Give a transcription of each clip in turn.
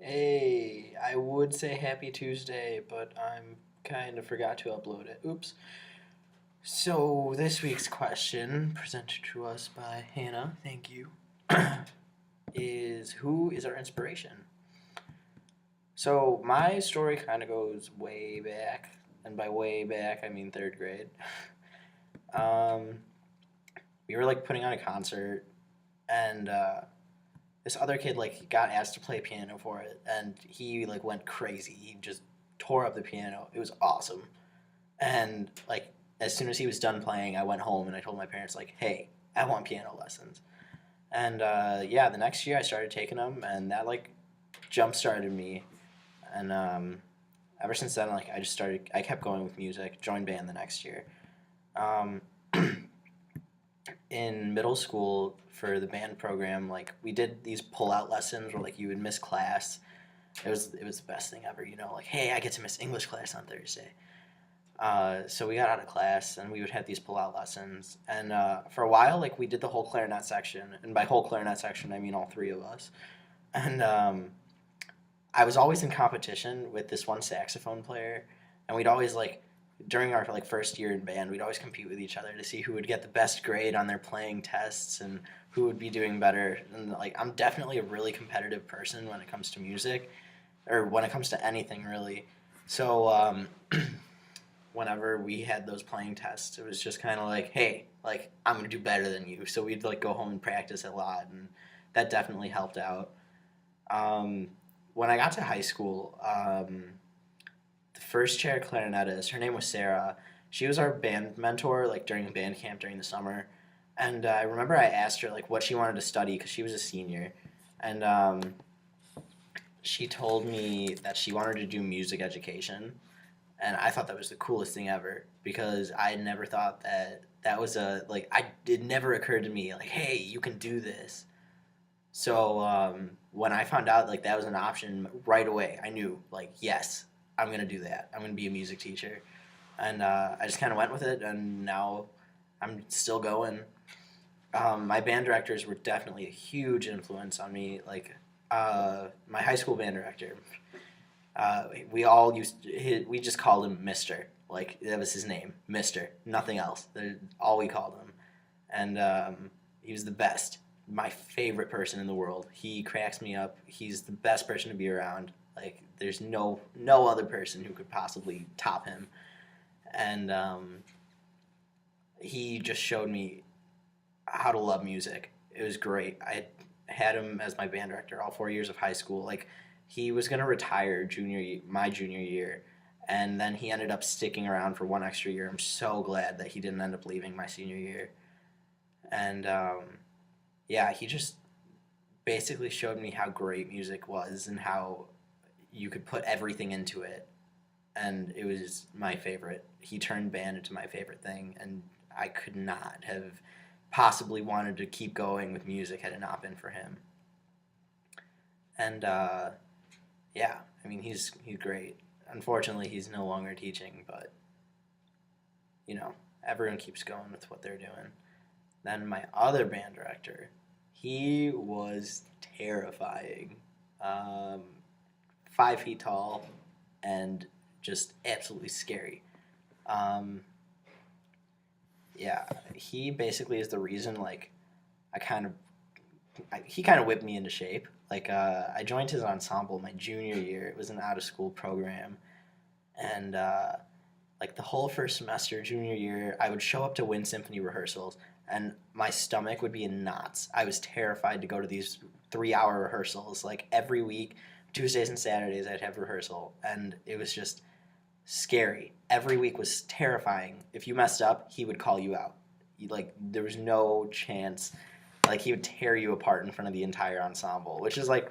Hey, I would say happy Tuesday, but I'm kind of forgot to upload it. Oops. So, this week's question, presented to us by Hannah, thank you, is who is our inspiration? So, my story kind of goes way back, and by way back, I mean third grade. Um, we were like putting on a concert, and this other kid like got asked to play piano for it, and he like went crazy. He just tore up the piano. It was awesome. And like as soon as he was done playing, I went home and I told my parents like, "Hey, I want piano lessons." And yeah, the next year I started taking them, and that like jump started me. And ever since then, like I just started. I kept going with music. Joined band the next year. Um, in middle school for the band program, like we did these pull out lessons where like you would miss class. It was the best thing ever. Like hey, I get to miss English class on Thursday. So we got out of class and we would have these pull-out lessons. And for a while, like we did the whole clarinet section, and by whole clarinet section, I mean all three of us. And I was always in competition with this one saxophone player, and we'd always like during our like first year in band, we'd always compete with each other to see who would get the best grade on their playing tests and who would be doing better. And like I'm definitely a really competitive person when it comes to music, or when it comes to anything really. So whenever we had those playing tests, it was just kind of like, hey, like I'm gonna do better than you. So we'd like go home and practice a lot, and that definitely helped out. Um, when I got to high school, the first chair clarinetist, her name was Sarah. She was our band mentor, like during band camp during the summer. And I remember I asked her like what she wanted to study because she was a senior, and she told me that she wanted to do music education, and I thought that was the coolest thing ever because I had never thought that that was a like I it never occurred to me like hey you can do this. So when I found out like that was an option right away, I knew like yes I'm gonna do that. I'm gonna be a music teacher, and I just kind of went with it, and now I'm still going. My band directors were definitely a huge influence on me. Like my high school band director, we all we just called him Mister. Like that was his name, Mister. Nothing else. All we called him, and he was the best. My favorite person in the world. He cracks me up. He's the best person to be around. Like there's no other person who could possibly top him. And he just showed me how to love music. It was great. I had him as my band director all 4 years of high school. Like he was gonna retire my junior year, and then he ended up sticking around for one extra year. I'm so glad that he didn't end up leaving my senior year. And yeah, he just basically showed me how great music was and how you could put everything into it. And it was my favorite. He turned band into my favorite thing, and I could not have possibly wanted to keep going with music had it not been for him. And yeah, I mean he's great. Unfortunately, he's no longer teaching, but you know everyone keeps going with what they're doing. Then my other band director, he was terrifying. Um, 5 feet tall and just absolutely scary. Um, yeah, he basically is the reason like I kind of he kind of whipped me into shape. Like I joined his ensemble my junior year. It was an out of school program, and like the whole first semester, junior year, I would show up to Wind Symphony rehearsals, and my stomach would be in knots. I was terrified to go to these 3 hour rehearsals. Like every week, Tuesdays and Saturdays, I'd have rehearsal, and it was just scary. Every week was terrifying. If you messed up, he would call you out. Like there was no chance. Like he would tear you apart in front of the entire ensemble, which is like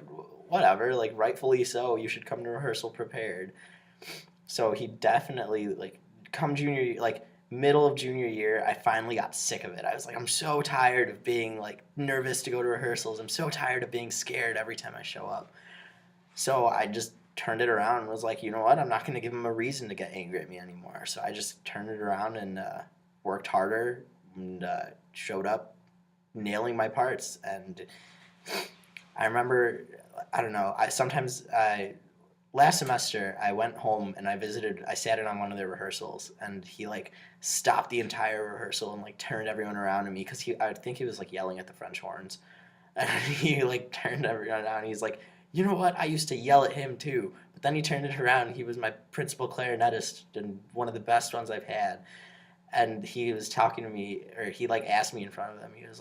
whatever. Like rightfully so. You should come to rehearsal prepared. So he definitely like come like middle of junior year, I finally got sick of it. I was like, I'm so tired of being like nervous to go to rehearsals. I'm so tired of being scared every time I show up. So I just turned it around and was like, you know what? I'm not going to give him a reason to get angry at me anymore. So I just turned it around and worked harder and showed up nailing my parts. And I remember, I don't know, last semester I went home and I sat in on one of their rehearsals, and he like stopped the entire rehearsal and like turned everyone around to me because I think he was like yelling at the French horns. And he like turned everyone around. He's like, you know what? I used to yell at him too. But then he turned it around. He was my principal clarinetist and one of the best ones I've had. And he was talking to me, or he like asked me in front of them. He's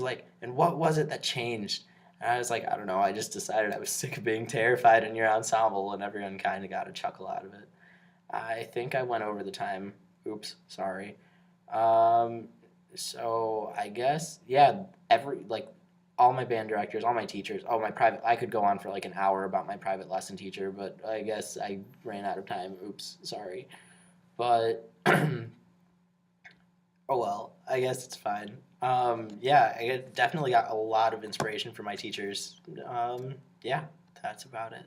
like, and what was it that changed? And I was like, I don't know. I just decided I was sick of being terrified in your ensemble, and everyone kind of got a chuckle out of it. I think I went over the time. Oops, sorry. Um, so I guess yeah, every like all my band directors, all my teachers, oh my private. I could go on for like an hour about my private lesson teacher, but I guess I ran out of time. Oops, sorry. But oh well, I guess it's fine. Yeah, definitely got a lot of inspiration from my teachers. Yeah, that's about it.